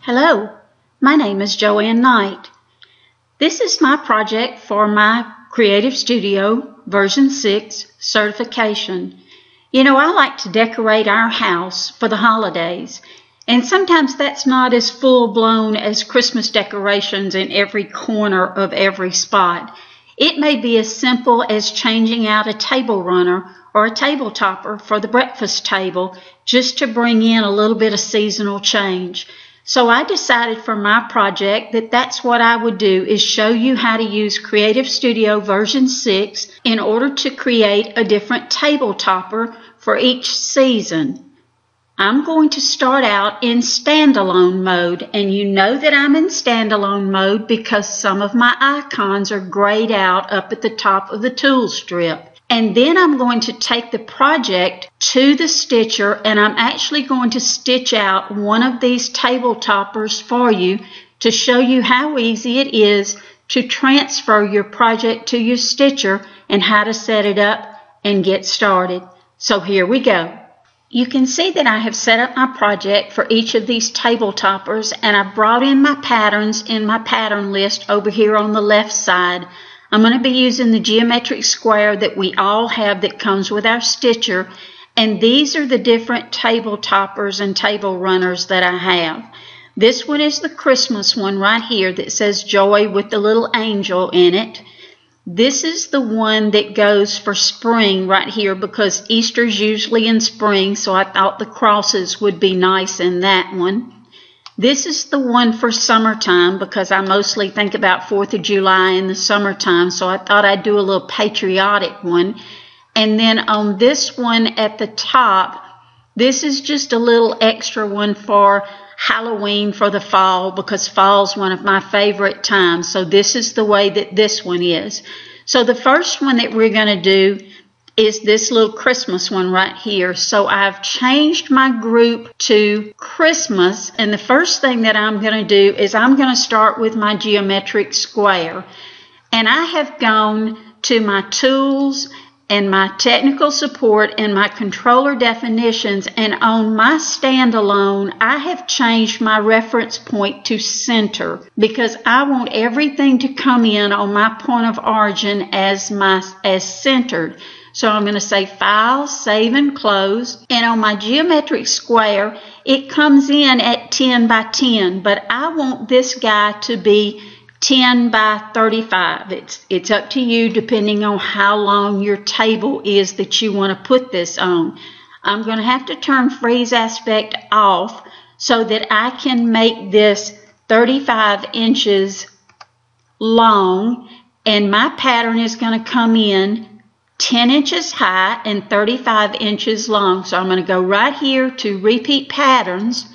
Hello, my name is Joan Knight. This is my project for my Creative Studio version 6 certification. You know, I like to decorate our house for the holidays, and sometimes that's not as full-blown as Christmas decorations in every corner of every spot. It may be as simple as changing out a table runner or a table topper for the breakfast table just to bring in a little bit of seasonal change. So I decided for my project that that's what I would do, is show you how to use Creative Studio version 6 in order to create a different table topper for each season. I'm going to start out in standalone mode, and you know that I'm in standalone mode because some of my icons are grayed out up at the top of the tool strip. And then I'm going to take the project to the stitcher, and I'm actually going to stitch out one of these table toppers for you to show you how easy it is to transfer your project to your stitcher and how to set it up and get started. So here we go. You can see that I have set up my project for each of these table toppers, and I brought in my patterns in my pattern list over here on the left side. I'm going to be using the geometric square that we all have that comes with our stitcher, and these are the different table toppers and table runners that I have. This one is the Christmas one right here that says Joy with the little angel in it. This is the one that goes for spring right here because Easter's usually in spring, so I thought the crosses would be nice in that one. This is the one for summertime because I mostly think about 4th of July in the summertime, so I thought I'd do a little patriotic one. And then on this one at the top, this is just a little extra one for Halloween for the fall because fall's one of my favorite times. So this is the way that this one is. So the first one that we're going to do is this little Christmas one right here. So I've changed my group to Christmas, and the first thing that I'm going to do is I'm going to start with my geometric square. And I have gone to my tools and my technical support and my controller definitions, and on my standalone I have changed my reference point to center because I want everything to come in on my point of origin as centered. So I'm going to say File, Save, and Close. And on my geometric square, it comes in at 10 by 10, but I want this guy to be 10 by 35. It's up to you depending on how long your table is that you want to put this on. I'm going to have to turn freeze aspect off so that I can make this 35 inches long, and my pattern is going to come in 10 inches high and 35 inches long. So I'm going to go right here to Repeat Patterns,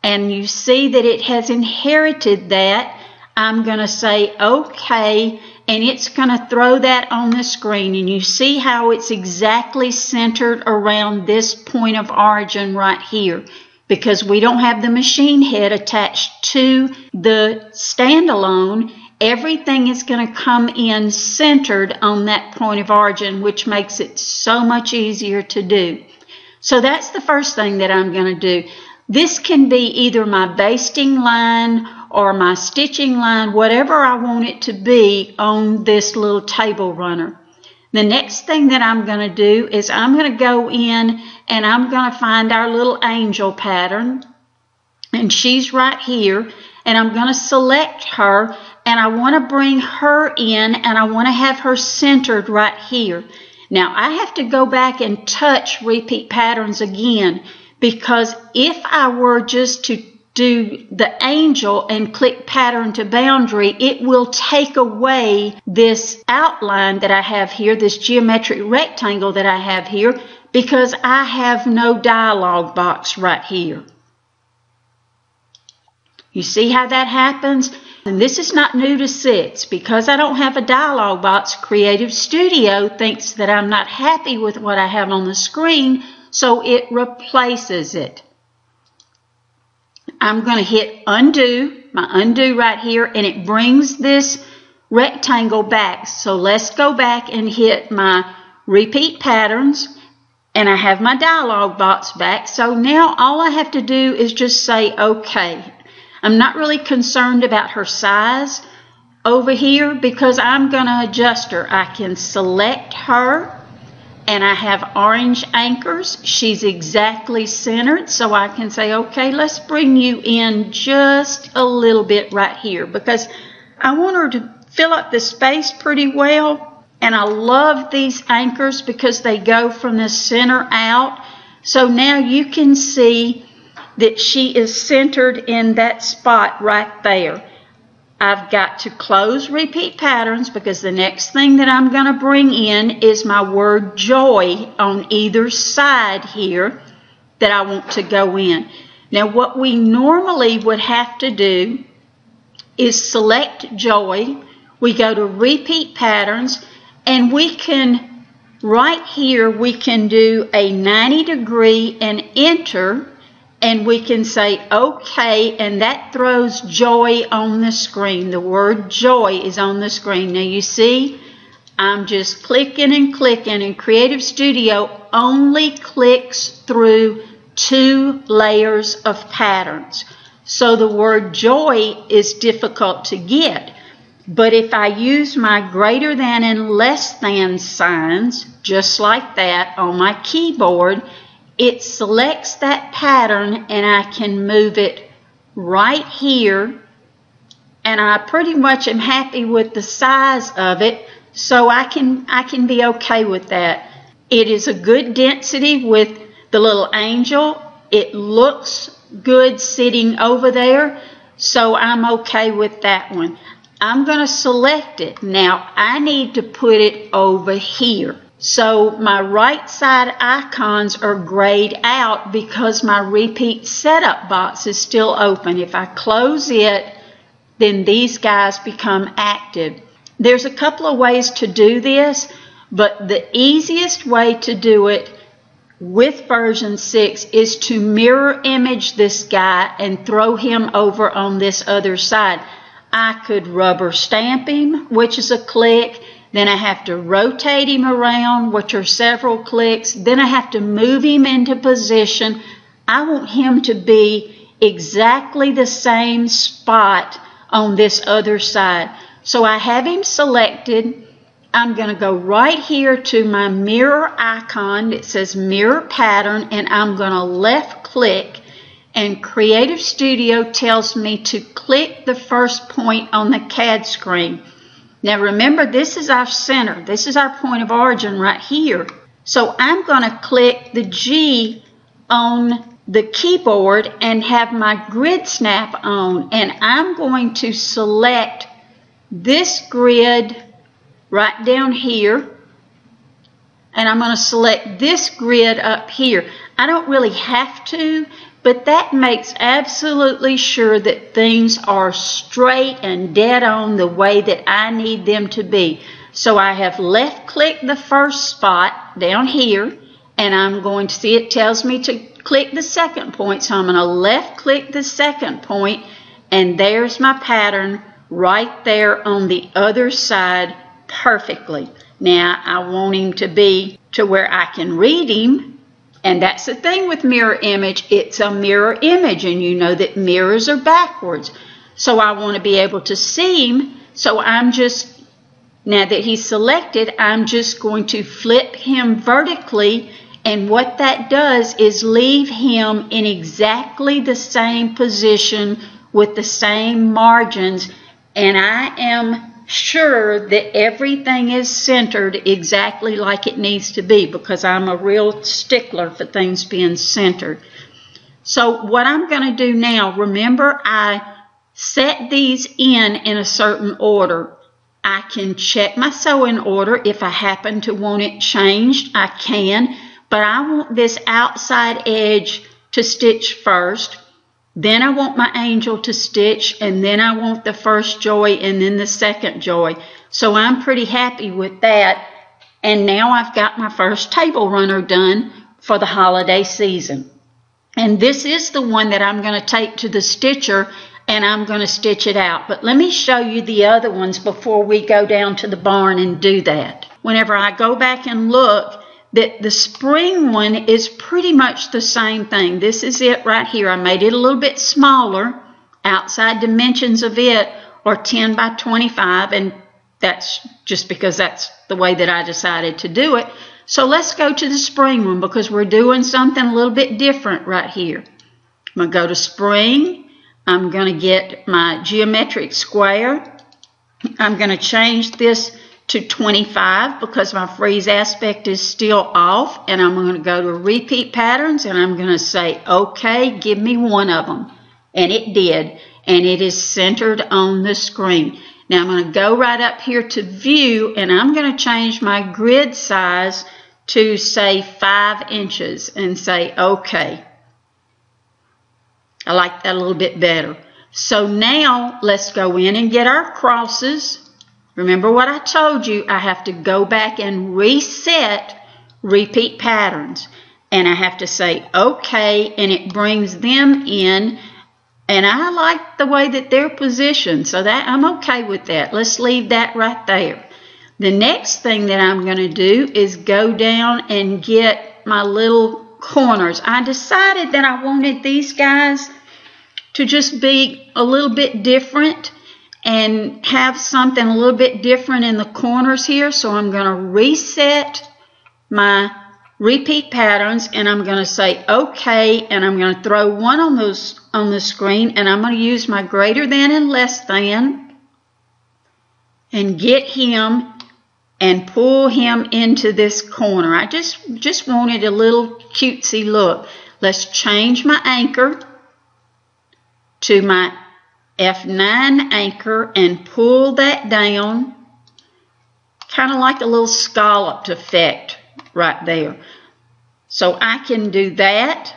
and you see that it has inherited that. I'm going to say OK, and it's going to throw that on the screen, and you see how it's exactly centered around this point of origin right here because we don't have the machine head attached to the standalone. Everything is going to come in centered on that point of origin, which makes it so much easier to do. So that's the first thing that I'm going to do. This can be either my basting line or my stitching line, whatever I want it to be on this little table runner. The next thing that I'm going to do is I'm going to go in and I'm going to find our little angel pattern, and she's right here, and I'm going to select her, and I want to bring her in, and I want to have her centered right here. Now I have to go back and touch Repeat Patterns again, because if I were just to do the angel and click Pattern to Boundary, it will take away this outline that I have here, this geometric rectangle that I have here, because I have no dialog box right here. You see how that happens? And this is not new to 6. Because I don't have a dialog box, Creative Studio thinks that I'm not happy with what I have on the screen, so it replaces it. I'm going to hit undo, my undo right here, and it brings this rectangle back. So let's go back and hit my Repeat Patterns, and I have my dialog box back. So now all I have to do is just say OK. I'm not really concerned about her size over here because I'm going to adjust her. I can select her, and I have orange anchors. She's exactly centered, so I can say, okay, let's bring you in just a little bit right here because I want her to fill up the space pretty well. And I love these anchors because they go from the center out. So now you can see that she is centered in that spot right there. I've got to close repeat patterns because the next thing that I'm going to bring in is my word joy on either side here that I want to go in. Now what we normally would have to do is select joy. We go to repeat patterns, and we can, right here, we can do a 90-degree and enter, and we can say OK, and that throws joy on the screen. The word joy is on the screen. Now you see, I'm just clicking and clicking, and Creative Studio only clicks through 2 layers of patterns. So the word joy is difficult to get. But if I use my greater than and less than signs, just like that on my keyboard, it selects that pattern and I can move it right here. And I pretty much am happy with the size of it, so I can be okay with that. It is a good density with the little angel. It looks good sitting over there, so I'm okay with that one. I'm going to select it. Now I need to put it over here. So my right side icons are grayed out because my repeat setup box is still open. If I close it, then these guys become active. There's a couple of ways to do this, but the easiest way to do it with version 6 is to mirror image this guy and throw him over on this other side. I could rubber stamp him, which is a click. Then I have to rotate him around, which are several clicks. Then I have to move him into position. I want him to be exactly the same spot on this other side. So I have him selected. I'm going to go right here to my mirror icon. It says mirror pattern, and I'm going to left click. And Creative Studio tells me to click the first point on the CAD screen. Now remember, this is our center. This is our point of origin right here. So I'm going to click the G on the keyboard and have my grid snap on. And I'm going to select this grid right down here. And I'm going to select this grid up here. I don't really have to, but that makes absolutely sure that things are straight and dead on the way that I need them to be. So I have left clicked the first spot down here, and I'm going to see it tells me to click the second point. So I'm going to left click the second point, and there's my pattern right there on the other side perfectly. Now I want him to be to where I can read him. And that's the thing with mirror image. It's a mirror image, and you know that mirrors are backwards. So I want to be able to see him. So I'm just, now that he's selected, I'm just going to flip him vertically. And what that does is leave him in exactly the same position with the same margins. And I am sure that everything is centered exactly like it needs to be, because I'm a real stickler for things being centered. So what I'm going to do now, remember I set these in a certain order. I can check my sewing order. If I happen to want it changed, I can, but I want this outside edge to stitch first. Then I want my angel to stitch, and then I want the first joy and then the second joy. So I'm pretty happy with that. And now I've got my first table runner done for the holiday season. And this is the one that I'm going to take to the stitcher, and I'm going to stitch it out. But let me show you the other ones before we go down to the barn and do that. Whenever I go back and look, that the spring one is pretty much the same thing. This is it right here. I made it a little bit smaller outside dimensions of it are 10 by 25, and that's just because that's the way that I decided to do it. So let's go to the spring one because we're doing something a little bit different right here. I'm going to go to spring. I'm going to get my geometric square. I'm going to change this to 25 because my freeze aspect is still off, and I'm going to go to repeat patterns, and I'm going to say, okay, give me one of them. And it did, and it is centered on the screen. Now I'm going to go right up here to view, and I'm going to change my grid size to say 5 inches and say okay. I like that a little bit better. So now let's go in and get our crosses. Remember what I told you, I have to go back and reset repeat patterns. And I have to say okay, and it brings them in. And I like the way that they're positioned, so that I'm okay with that. Let's leave that right there. The next thing that I'm going to do is go down and get my little corners. I decided that I wanted these guys to just be a little bit different and have something a little bit different in the corners here. So I'm going to reset my repeat patterns, and I'm going to say okay, and I'm going to throw one on the screen, and I'm going to use my greater than and less than and get him and pull him into this corner. I just wanted a little cutesy look. Let's change my anchor to my F9 anchor and pull that down, kind of like a little scalloped effect right there. So I can do that.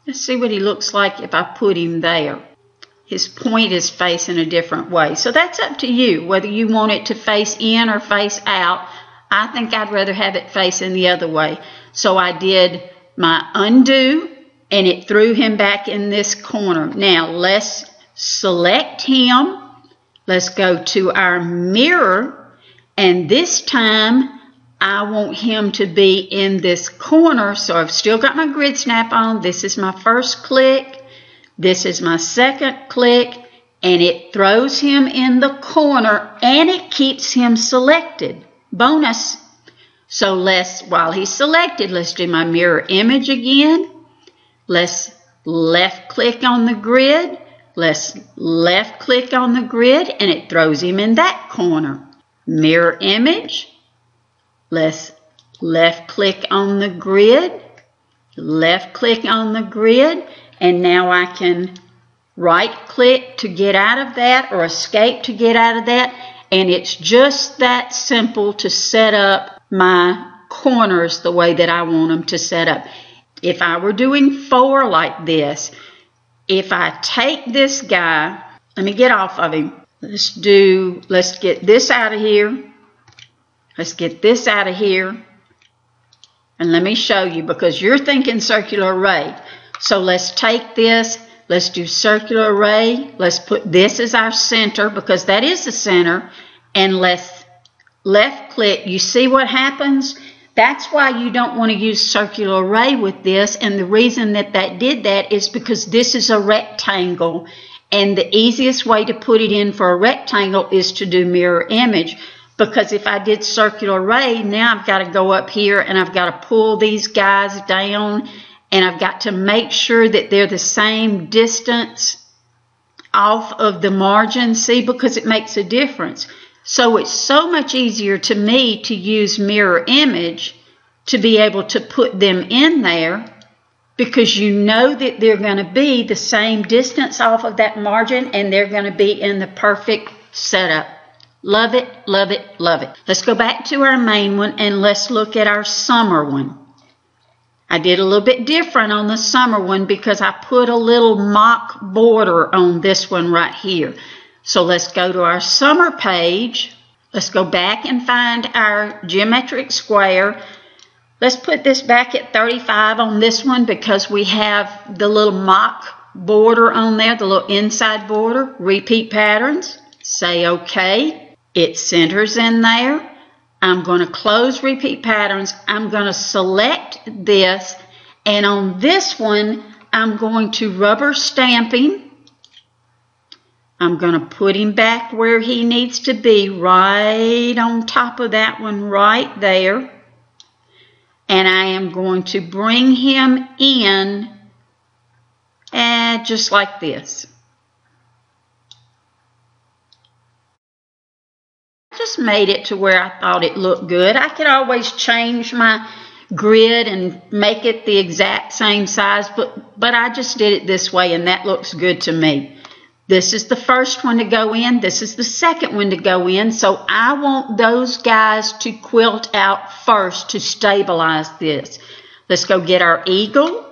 Let's see what he looks like if I put him there. His point is facing a different way. So that's up to you, whether you want it to face in or face out. I think I'd rather have it facing the other way. So I did my undo, and it threw him back in this corner. Now let's select him. Let's go to our mirror, and this time I want him to be in this corner. So I've still got my grid snap on. This is my first click. This is my second click, and it throws him in the corner, and it keeps him selected. Bonus. So while he's selected, let's do my mirror image again. Let's left click on the grid. Let's left click on the grid, and it throws him in that corner. Mirror image. Let's left click on the grid. Left click on the grid. And now I can right click to get out of that or escape to get out of that. And it's just that simple to set up my corners the way that I want them to set up. If I were doing 4 like this, if I take this guy, let me get off of him. Let's get this out of here. Let's get this out of here. And let me show you, because you're thinking circular array. So let's take this, let's do circular array, let's put this as our center because that is the center, and let's left click. You see what happens? That's why you don't want to use circular array with this, and the reason that did that is because this is a rectangle, and the easiest way to put it in for a rectangle is to do mirror image, because if I did circular array, now I've got to go up here and I've got to pull these guys down, and I've got to make sure that they're the same distance off of the margin, see, because it makes a difference. So it's so much easier to me to use mirror image to be able to put them in there, because you know that they're going to be the same distance off of that margin, and they're going to be in the perfect setup. Love it, love it, love it. Let's go back to our main one, and let's look at our summer one. I did a little bit different on the summer one because I put a little mock border on this one right here. So let's go to our summer page. Let's go back and find our geometric square. Let's put this back at 35 on this one because we have the little mock border on there, the little inside border. Repeat patterns. Say OK. It centers in there. I'm going to close repeat patterns. I'm going to select this, and on this one I'm going to rubber stamping, I'm going to put him back where he needs to be, right on top of that one right there. And I am going to bring him in just like this. I just made it to where I thought it looked good. I could always change my grid and make it the exact same size, but I just did it this way, and that looks good to me. This is the first one to go in. This is the second one to go in. So I want those guys to quilt out first to stabilize this. Let's go get our eagle.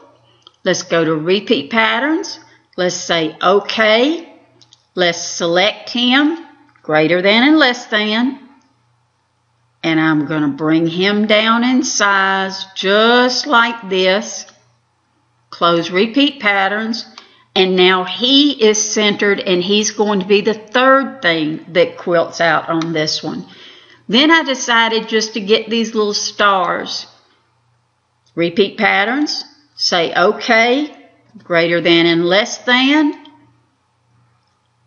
Let's go to repeat patterns. Let's say OK. Let's select him, greater than and less than. And I'm going to bring him down in size just like this. Close repeat patterns. And now he is centered, and he's going to be the third thing that quilts out on this one. Then I decided just to get these little stars. Repeat patterns. Say OK, greater than and less than.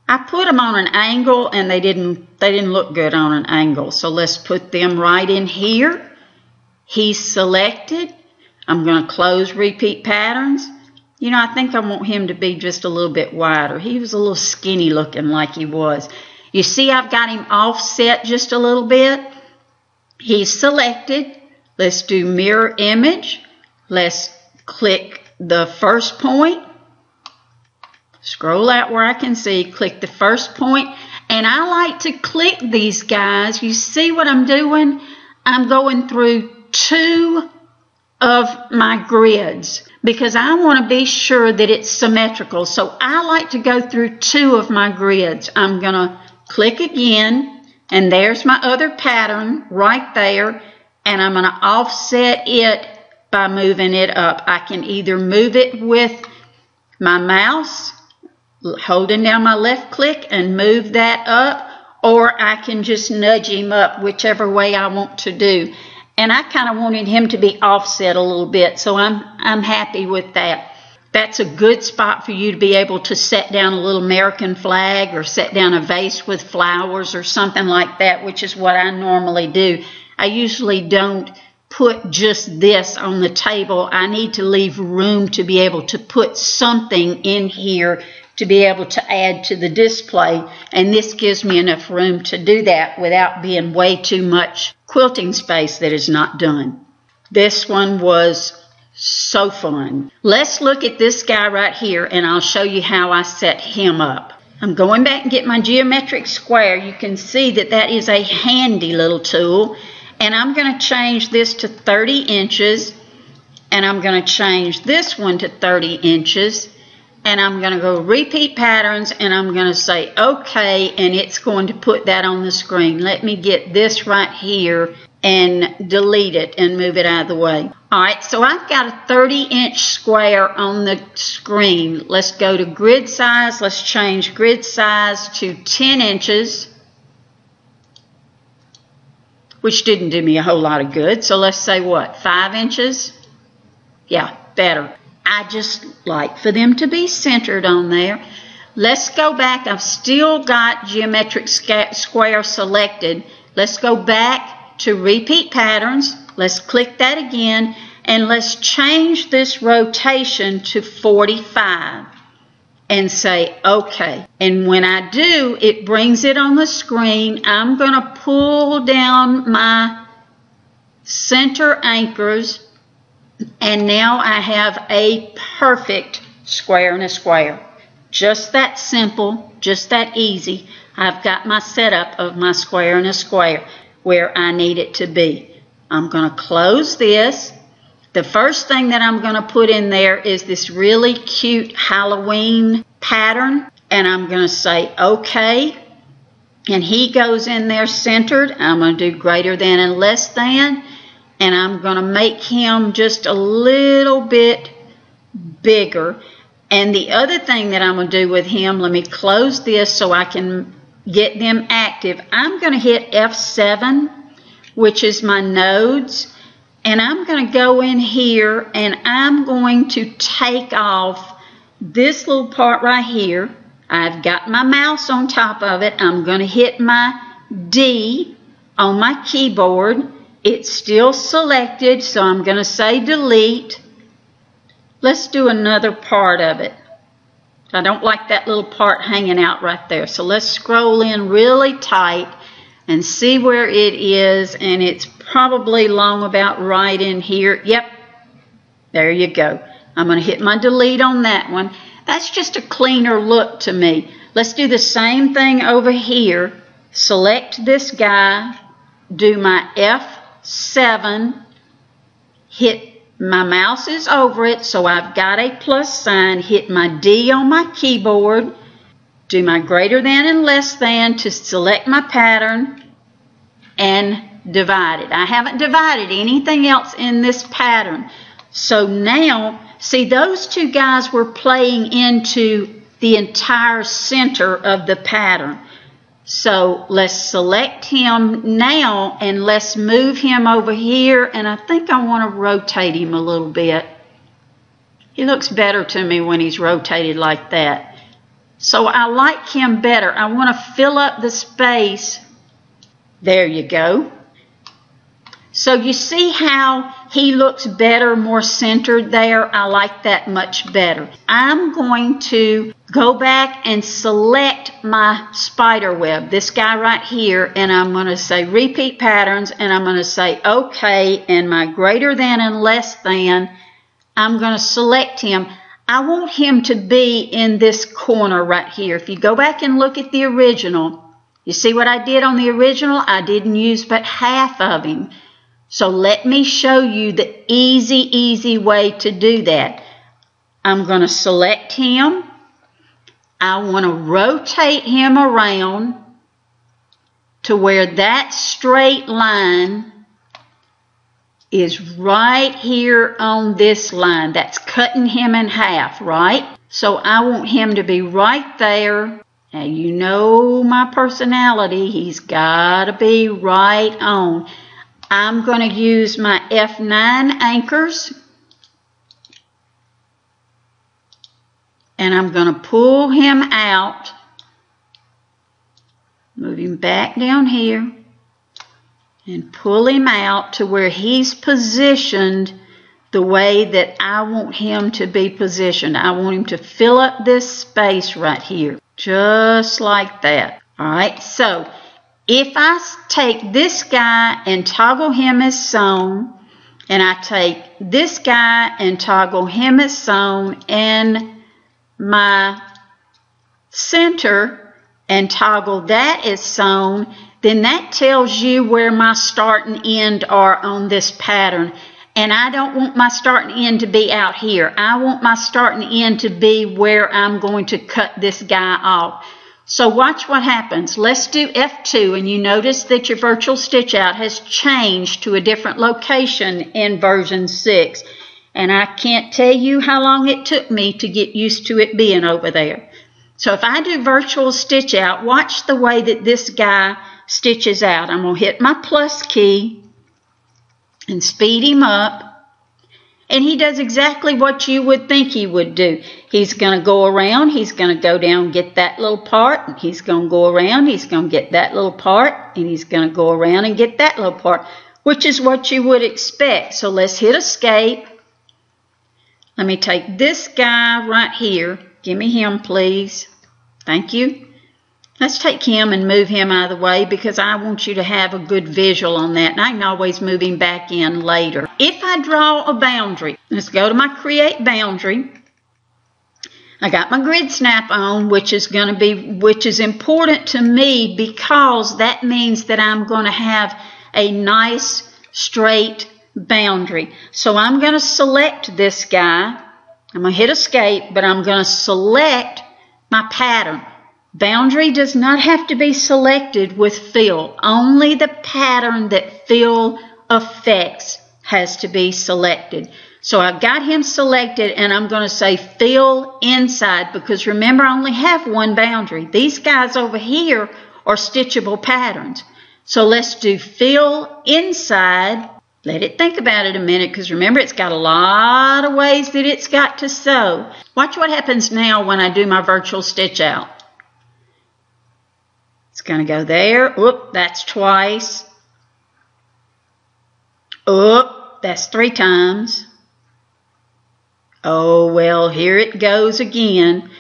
I put them on an angle, and they didn't look good on an angle. So let's put them right in here. He's selected. I'm going to close repeat patterns. You know, I think I want him to be just a little bit wider. He was a little skinny looking like he was. You see I've got him offset just a little bit. He's selected. Let's do mirror image. Let's click the first point. Scroll out where I can see. Click the first point. And I like to click these guys. You see what I'm doing? I'm going through 2 of my grids because I want to be sure that it's symmetrical. So I like to go through 2 of my grids. I'm going to click again, and there's my other pattern right there, and I'm going to offset it by moving it up. I can either move it with my mouse, holding down my left click and move that up, or I can just nudge him up, whichever way I want to do. And I kind of wanted him to be offset a little bit, so I'm happy with that. That's a good spot for you to be able to set down a little American flag or set down a vase with flowers or something like that, which is what I normally do. I usually don't put just this on the table. I need to leave room to be able to put something in here to be able to add to the display, and this gives me enough room to do that without being way too much quilting space that is not done. This one was so fun. Let's look at this guy right here, and I'll show you how I set him up. I'm going back and get my geometric square. You can see that that is a handy little tool, and I'm going to change this to 30 inches, and I'm going to change this one to 30 inches. And I'm going to go repeat patterns, and I'm going to say OK, and it's going to put that on the screen. Let me get this right here and delete it and move it out of the way. All right, so I've got a 30-inch square on the screen. Let's go to grid size. Let's change grid size to 10 inches, which didn't do me a whole lot of good. So let's say what, 5 inches? Yeah, better. I just like for them to be centered on there. Let's go back. I've still got geometric square selected. Let's go back to repeat patterns. Let's click that again, and let's change this rotation to 45 and say OK. And when I do, it brings it on the screen. I'm going to pull down my center anchors, and now I have a perfect square and a square. Just that simple, just that easy. I've got my setup of my square and a square where I need it to be. I'm going to close this. The first thing that I'm going to put in there is this really cute Halloween pattern, and I'm going to say OK. And he goes in there centered. I'm going to do greater than and less than. And I'm going to make him just a little bit bigger. And the other thing that I'm going to do with him, let me close this so I can get them active. I'm going to hit F7, which is my nodes. And I'm going to go in here, and I'm going to take off this little part right here. I've got my mouse on top of it. I'm going to hit my D on my keyboard. It's still selected, so I'm going to say delete. Let's do another part of it. I don't like that little part hanging out right there. So let's scroll in really tight and see where it is. And it's probably long about right in here. Yep, there you go. I'm going to hit my delete on that one. That's just a cleaner look to me. Let's do the same thing over here. Select this guy, do my F7, hit my mouse is over it, so I've got a plus sign, hit my D on my keyboard, do my greater than and less than to select my pattern, and divide it. I haven't divided anything else in this pattern. So now, see, those two guys were playing into the entire center of the pattern. So let's select him now and let's move him over here, and I think I want to rotate him a little bit. He looks better to me when he's rotated like that. So I like him better. I want to fill up the space. There you go. So you see how he looks better, more centered there? I like that much better. I'm going to go back and select my spider web, this guy right here, and I'm going to say repeat patterns, and I'm going to say OK, and my greater than and less than, I'm going to select him. I want him to be in this corner right here. If you go back and look at the original, you see what I did on the original? I didn't use but half of him. So let me show you the easy way to do that. I'm going to select him. I want to rotate him around to where that straight line is right here on this line. That's cutting him in half, right? So I want him to be right there. Now you know my personality. He's got to be right on. I'm going to use my F9 anchors, and I'm going to pull him out, move him back down here, and pull him out to where he's positioned the way that I want him to be positioned. I want him to fill up this space right here, just like that. All right, so if I take this guy and toggle him as sewn, and I take this guy and toggle him as sewn, and my center and toggle that as sewn, then that tells you where my start and end are on this pattern. And I don't want my start and end to be out here. I want my start and end to be where I'm going to cut this guy off. So watch what happens. Let's do F2, and you notice that your virtual stitch out has changed to a different location in version 6. And I can't tell you how long it took me to get used to it being over there. So if I do virtual stitch out, watch the way that this guy stitches out. I'm going to hit my plus key and speed him up. And he does exactly what you would think he would do. He's going to go around, he's going to go down, get that little part, and he's going to go around, he's going to get that little part, and he's going to go around and get that little part, which is what you would expect. So let's hit escape. Let me take this guy right here. Give me him, please. Thank you. Let's take him and move him out of the way because I want you to have a good visual on that. And I can always move him back in later. If I draw a boundary, let's go to my create boundary. I got my grid snap on, which is important to me because that means that I'm going to have a nice straight boundary. So I'm going to select this guy. I'm going to hit escape, but I'm going to select my pattern. Boundary does not have to be selected with fill. Only the pattern that fill affects has to be selected. So I've got him selected, and I'm going to say fill inside because remember, I only have one boundary. These guys over here are stitchable patterns. So let's do fill inside. Let it think about it a minute because remember, it's got a lot of ways that it's got to sew. Watch what happens now when I do my virtual stitch out. going to go there. Oop, that's twice. Oop, that's 3 times. Oh, well, here it goes again.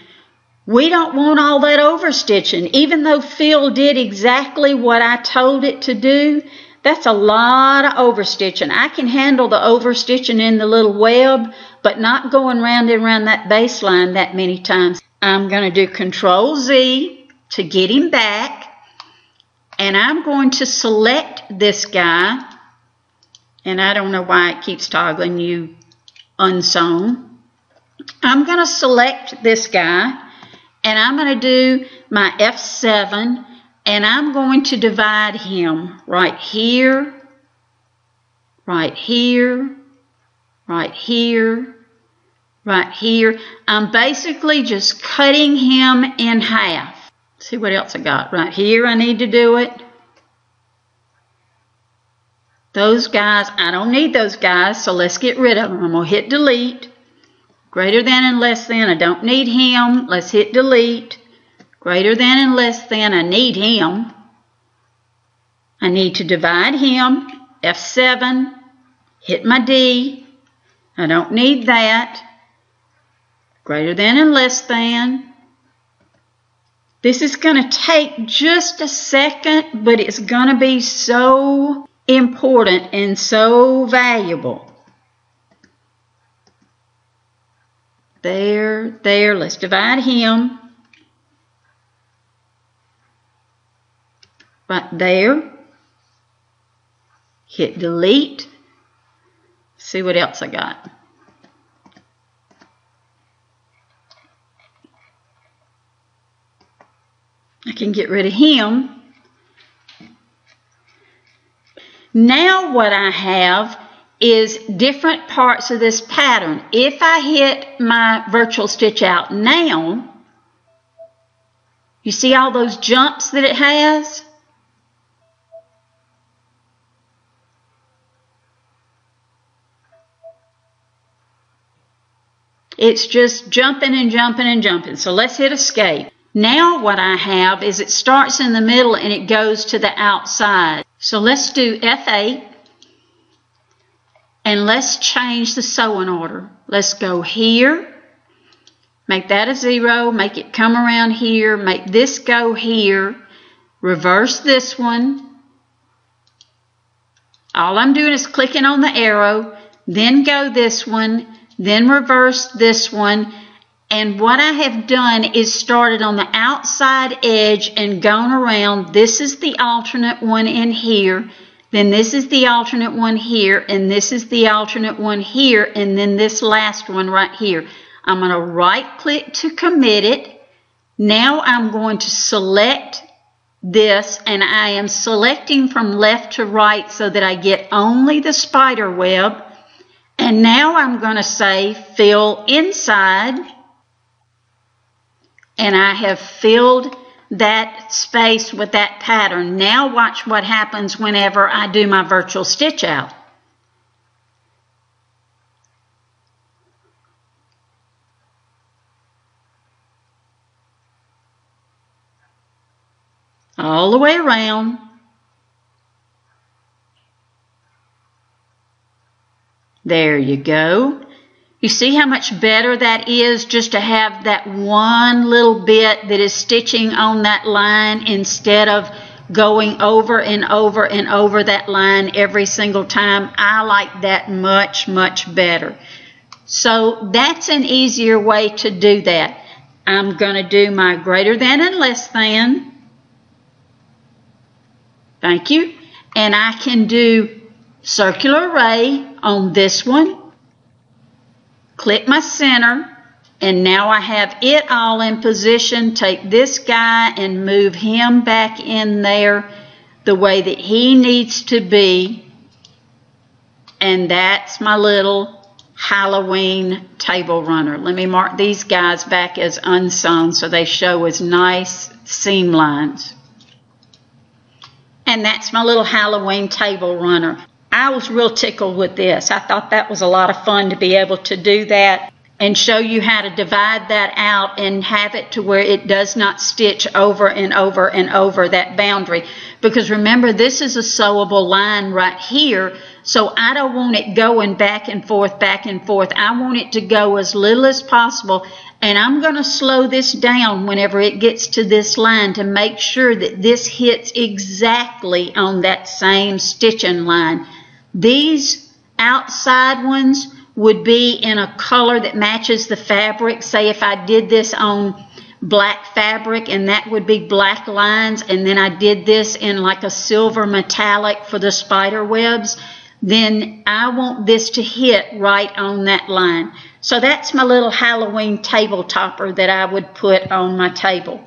We don't want all that overstitching. Even though Phil did exactly what I told it to do, that's a lot of overstitching. I can handle the overstitching in the little web, but not going round and round that baseline that many times. I'm going to do Control Z to get him back, and I'm going to select this guy, and I don't know why it keeps toggling you unsewn. I'm going to select this guy, and I'm going to do my F7, and I'm going to divide him right here, right here, right here, right here. I'm basically just cutting him in half. Let's see what else I got. Right here I need to do it. Those guys, I don't need those guys, so let's get rid of them. I'm going to hit delete. Greater than and less than, I don't need him. Let's hit delete. Greater than and less than, I need him. I need to divide him. F7, hit my D. I don't need that. Greater than and less than. This is going to take just a second, but it's going to be so important and so valuable. There, let's divide him. Right there. Hit delete. See what else I got. I can get rid of him. Now what I have is different parts of this pattern. If I hit my virtual stitch out now, you see all those jumps that it has? It's just jumping and jumping and jumping. So let's hit escape. Now what I have is it starts in the middle and it goes to the outside. So let's do F8. And let's change the sewing order. Let's go here, make that a 0, make it come around here, make this go here, reverse this one. All I'm doing is clicking on the arrow, then go this one, then reverse this one. And what I have done is started on the outside edge and gone around. This is the alternate one in here. Then this is the alternate one here, and this is the alternate one here, and then this last one right here. I'm going to right-click to commit it. Now I'm going to select this, and I am selecting from left to right so that I get only the spider web. And now I'm going to say fill inside, and I have filled that space with that pattern. Now watch what happens whenever I do my virtual stitch out. All the way around. There you go. You see how much better that is just to have that one little bit that is stitching on that line instead of going over and over and over that line every single time. I like that much, much better. So that's an easier way to do that. I'm going to do my greater than and less than. Thank you. And I can do circular array on this one. Click my center, and now I have it all in position. Take this guy and move him back in there the way that he needs to be. And that's my little Halloween table runner. Let me mark these guys back as unsewn so they show as nice seam lines. And that's my little Halloween table runner. I was real tickled with this. I thought that was a lot of fun to be able to do that. and show you how to divide that out and have it to where it does not stitch over and over and over that boundary. Because remember, this is a sewable line right here, so I don't want it going back and forth, back and forth. I want it to go as little as possible, and I'm going to slow this down whenever it gets to this line to make sure that this hits exactly on that same stitching line. These outside ones would be in a color that matches the fabric. Say if I did this on black fabric, and that would be black lines, and then I did this in like a silver metallic for the spider webs, then I want this to hit right on that line. So that's my little Halloween table topper that I would put on my table.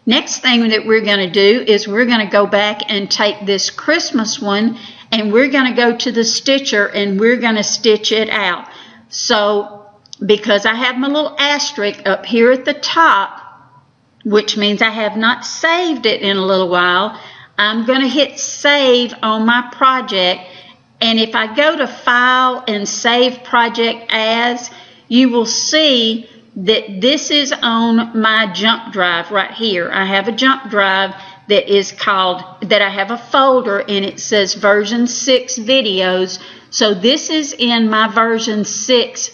Next thing that we're going to do is we're going to go back and take this Christmas one, and we're going to go to the stitcher and we're going to stitch it out. So because I have my little asterisk up here at the top, which means I have not saved it in a little while, I'm going to hit save on my project. And if I go to File and Save Project As, you will see that this is on my jump drive right here. I have a jump drive that is called, that I have a folder, and it says version 6 videos. So this is in my version 6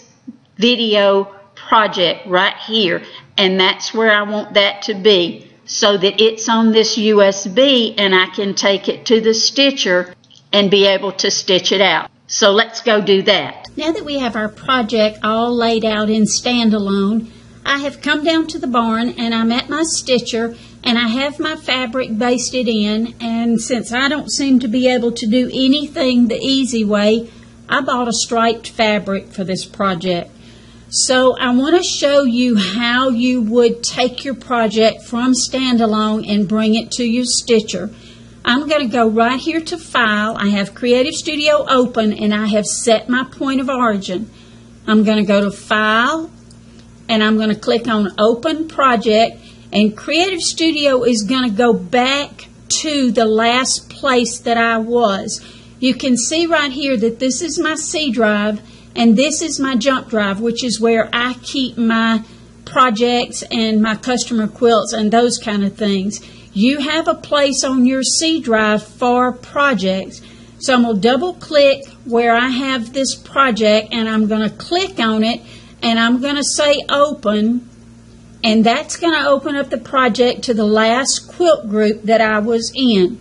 video project right here, and that's where I want that to be, so that it's on this USB and I can take it to the stitcher and be able to stitch it out. So let's go do that. Now that we have our project all laid out in standalone, I have come down to the barn and I'm at my stitcher and I have my fabric basted in, and since I don't seem to be able to do anything the easy way, I bought a striped fabric for this project. So I want to show you how you would take your project from standalone and bring it to your stitcher. I'm going to go right here to File. I have Creative Studio open and I have set my point of origin. I'm going to go to File and I'm going to click on Open Project, and Creative Studio is going to go back to the last place that I was. You can see right here that this is my C drive and this is my jump drive, which is where I keep my projects and my customer quilts and those kind of things. You have a place on your C drive for projects. So I'm going to double click where I have this project and I'm going to click on it and I'm going to say open, and that's going to open up the project to the last quilt group that I was in.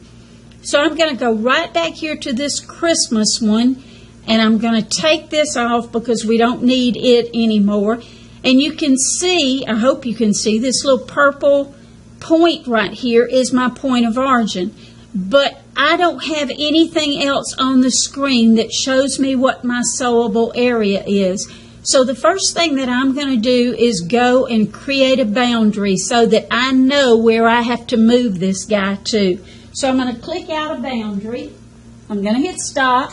So I'm going to go right back here to this Christmas one, and I'm going to take this off because we don't need it anymore. And you can see, I hope you can see, this little purple point right here is my point of origin. But I don't have anything else on the screen that shows me what my sewable area is. So the first thing that I'm going to do is go and create a boundary so that I know where I have to move this guy to. So I'm going to click out a boundary. I'm going to hit stop.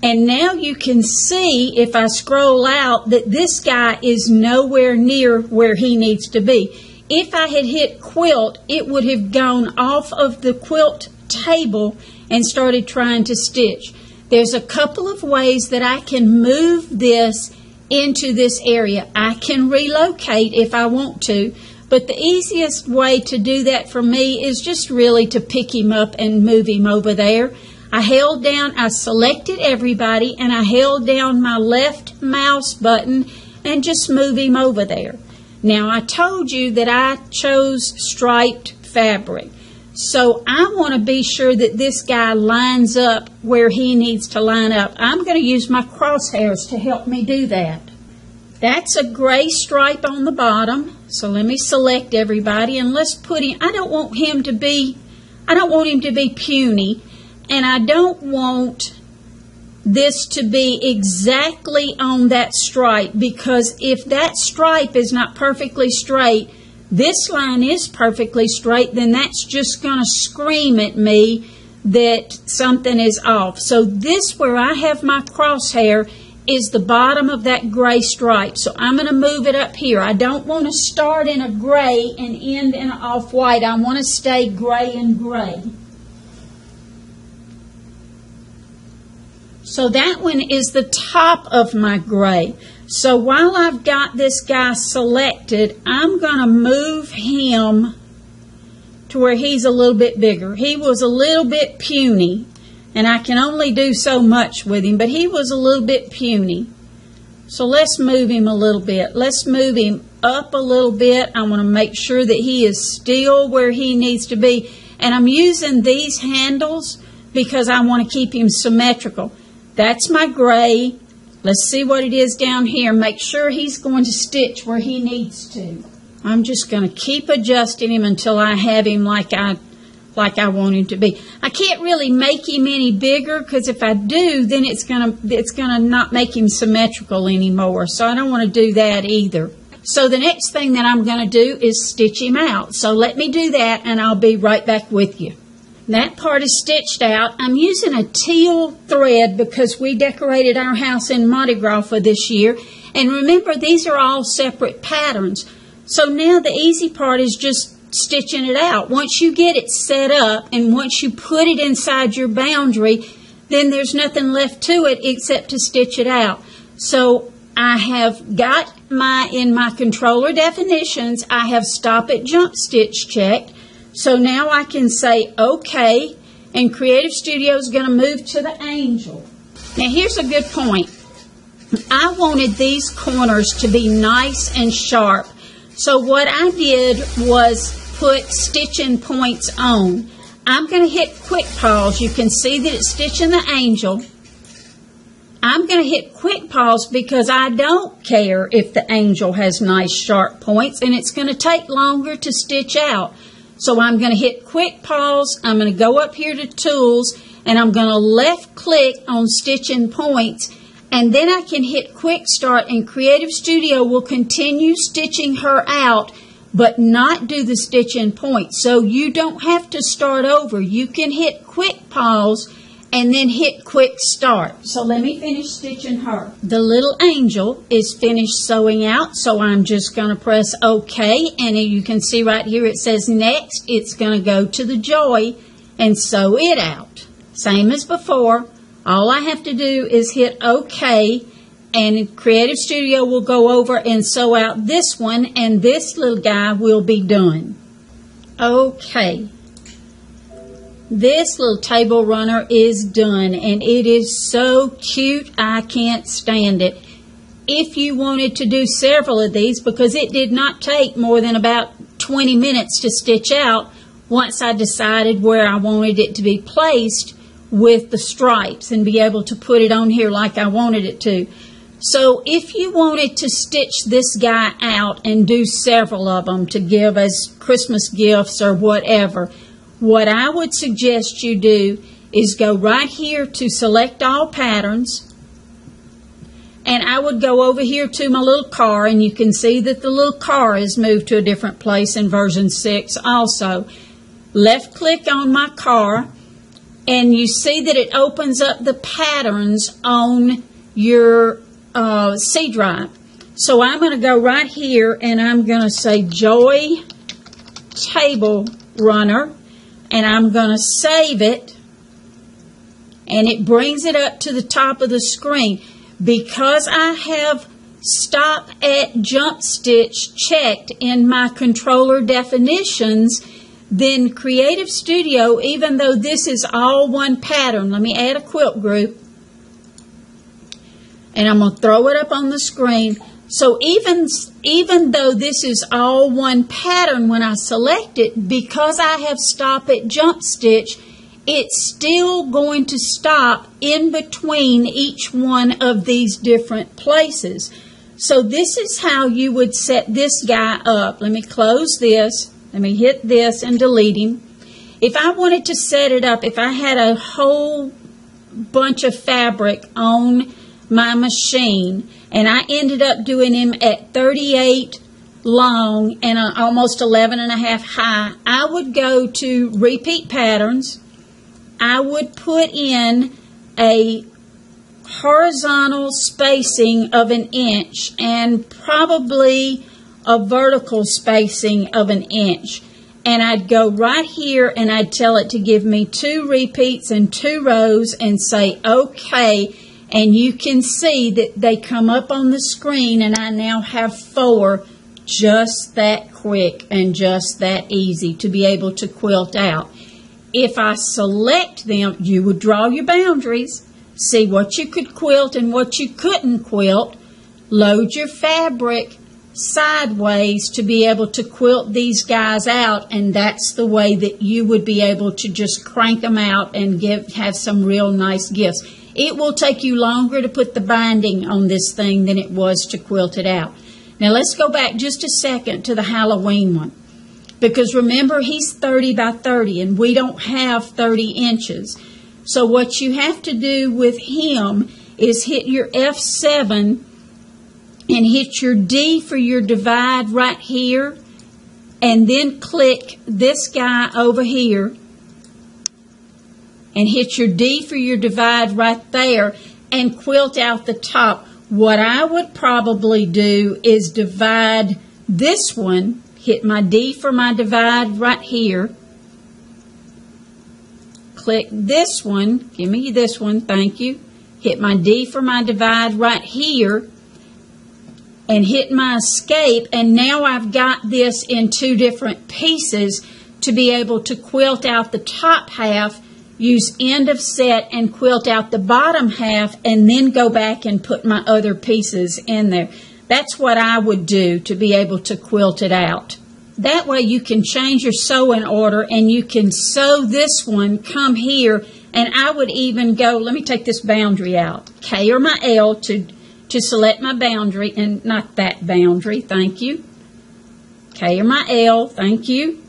And now you can see, if I scroll out, that this guy is nowhere near where he needs to be. If I had hit quilt, it would have gone off of the quilt table and started trying to stitch. There's a couple of ways that I can move this into this area. I can relocate if I want to, but the easiest way to do that for me is just really to pick him up and move him over there. I selected everybody and I held down my left mouse button and just move him over there. Now I told you that I chose striped fabric. So I want to be sure that this guy lines up where he needs to line up. I'm going to use my crosshairs to help me do that. That's a gray stripe on the bottom. So let me select everybody and let's put him, I don't want him to be puny, and I don't want this to be exactly on that stripe, because if that stripe is not perfectly straight, this line is perfectly straight, then that's just going to scream at me that something is off. So this, where I have my crosshair, is the bottom of that gray stripe. So I'm going to move it up here. I don't want to start in a gray and end in an off-white. I want to stay gray and gray. So that one is the top of my gray. So while I've got this guy selected, I'm going to move him to where he's a little bit bigger. He was a little bit puny, and I can only do so much with him, but he was a little bit puny. So let's move him a little bit. Let's move him up a little bit. I want to make sure that he is still where he needs to be. And I'm using these handles because I want to keep him symmetrical. That's my gray. Let's see what it is down here. Make sure he's going to stitch where he needs to. I'm just going to keep adjusting him until I have him like I want him to be. I can't really make him any bigger because if I do, then it's gonna not make him symmetrical anymore. So I don't want to do that either. So the next thing that I'm going to do is stitch him out. So let me do that and I'll be right back with you. That part is stitched out. I'm using a teal thread because we decorated our house in Mardi Gras for this year. And remember, these are all separate patterns. So now the easy part is just stitching it out. Once you get it set up and once you put it inside your boundary, then there's nothing left to it except to stitch it out. So I have got in my controller definitions, I have stop at jump stitch checked. So now I can say OK, and Creative Studio is going to move to the angel. Now here's a good point. I wanted these corners to be nice and sharp. So what I did was put stitching points on. I'm going to hit quick pause. You can see that it's stitching the angel. I'm going to hit quick pause because I don't care if the angel has nice sharp points, and it's going to take longer to stitch out. So I'm going to hit quick pause. I'm going to go up here to tools and I'm going to left click on stitching points, and then I can hit quick start and Creative Studio will continue stitching her out but not do the stitching points. So you don't have to start over. You can hit quick pause and then hit quick start. So let me finish stitching her. The little angel is finished sewing out, so I'm just going to press OK, and you can see right here it says next. It's going to go to the joy and sew it out. Same as before. All I have to do is hit OK, and Creative Studio will go over and sew out this one, and this little guy will be done. Okay. This little table runner is done, and it is so cute, I can't stand it. If you wanted to do several of these, because it did not take more than about 20 minutes to stitch out once I decided where I wanted it to be placed with the stripes and be able to put it on here like I wanted it to. So if you wanted to stitch this guy out and do several of them to give as Christmas gifts or whatever, what I would suggest you do is go right here to select all patterns, and I would go over here to my little car, and you can see that the little car is moved to a different place in version 6 also. Left click on my car, and you see that it opens up the patterns on your C drive. So I'm going to go right here and I'm going to say Joy Table Runner, and I'm going to save it, and it brings it up to the top of the screen. Because I have stop at jump stitch checked in my controller definitions, then Creative Studio, even though this is all one pattern, let me add a quilt group, and I'm going to throw it up on the screen. So even though this is all one pattern, when I select it, because I have stop at jump stitch, it's still going to stop in between each one of these different places. So this is how you would set this guy up. Let me close this. Let me hit this and delete him. If I wanted to set it up, if I had a whole bunch of fabric on my machine and I ended up doing him at 38 long and almost 11.5 high, I would go to repeat patterns. I would put in a horizontal spacing of 1 inch and probably a vertical spacing of 1 inch. And I'd go right here and I'd tell it to give me 2 repeats and 2 rows and say OK. And you can see that they come up on the screen, and I now have 4 just that quick and just that easy to be able to quilt out. If I select them, you would draw your boundaries, see what you could quilt and what you couldn't quilt, load your fabric sideways to be able to quilt these guys out, and that's the way that you would be able to just crank them out and have some real nice gifts. It will take you longer to put the binding on this thing than it was to quilt it out. Now let's go back just a second to the Halloween one, because remember, he's 30 by 30 and we don't have 30 inches. So what you have to do with him is hit your F7 and hit your D for your divide right here, and then click this guy over here and hit your D for your divide right there and quilt out the top. What I would probably do is divide this one, hit my D for my divide right here, click this one, give me this one, thank you, hit my D for my divide right here, and hit my escape, and now I've got this in 2 different pieces to be able to quilt out the top half, use end of set and quilt out the bottom half, and then go back and put my other pieces in there. That's what I would do to be able to quilt it out. That way you can change your sewing order, and you can sew this one, come here, and I would even go, let me take this boundary out, K or my L to select my boundary, and not that boundary, thank you. K or my L, thank you.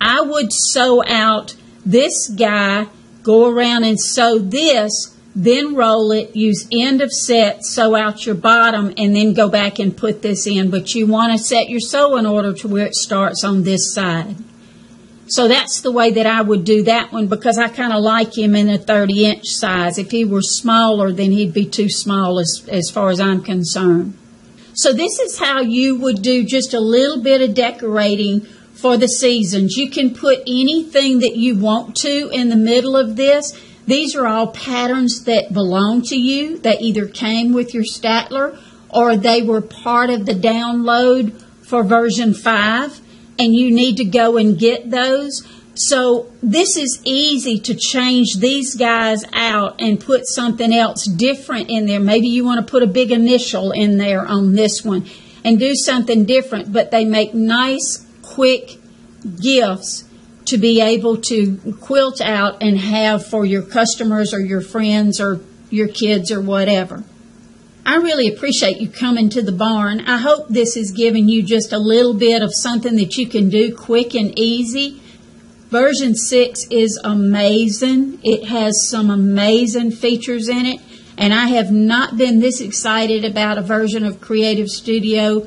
I would sew out this guy, go around and sew this, then roll it, use end of set, sew out your bottom, and then go back and put this in. But you want to set your sewing order to where it starts on this side. So that's the way that I would do that one, because I kind of like him in a 30-inch size. If he were smaller, then he'd be too small as far as I'm concerned. So this is how you would do just a little bit of decorating for the seasons. You can put anything that you want to in the middle of this. These are all patterns that belong to you. They either came with your Statler or they were part of the download for version 5, and you need to go and get those. So this is easy to change these guys out and put something else different in there. Maybe you want to put a big initial in there on this one and do something different, but they make nice, quick gifts to be able to quilt out and have for your customers or your friends or your kids or whatever. I really appreciate you coming to the barn. I hope this has given you just a little bit of something that you can do quick and easy. Version 6 is amazing. It has some amazing features in it, and I have not been this excited about a version of Creative Studio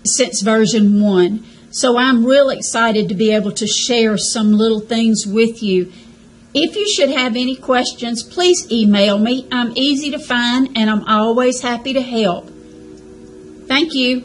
since version 1. So I'm real excited to be able to share some little things with you. If you should have any questions, please email me. I'm easy to find, and I'm always happy to help. Thank you.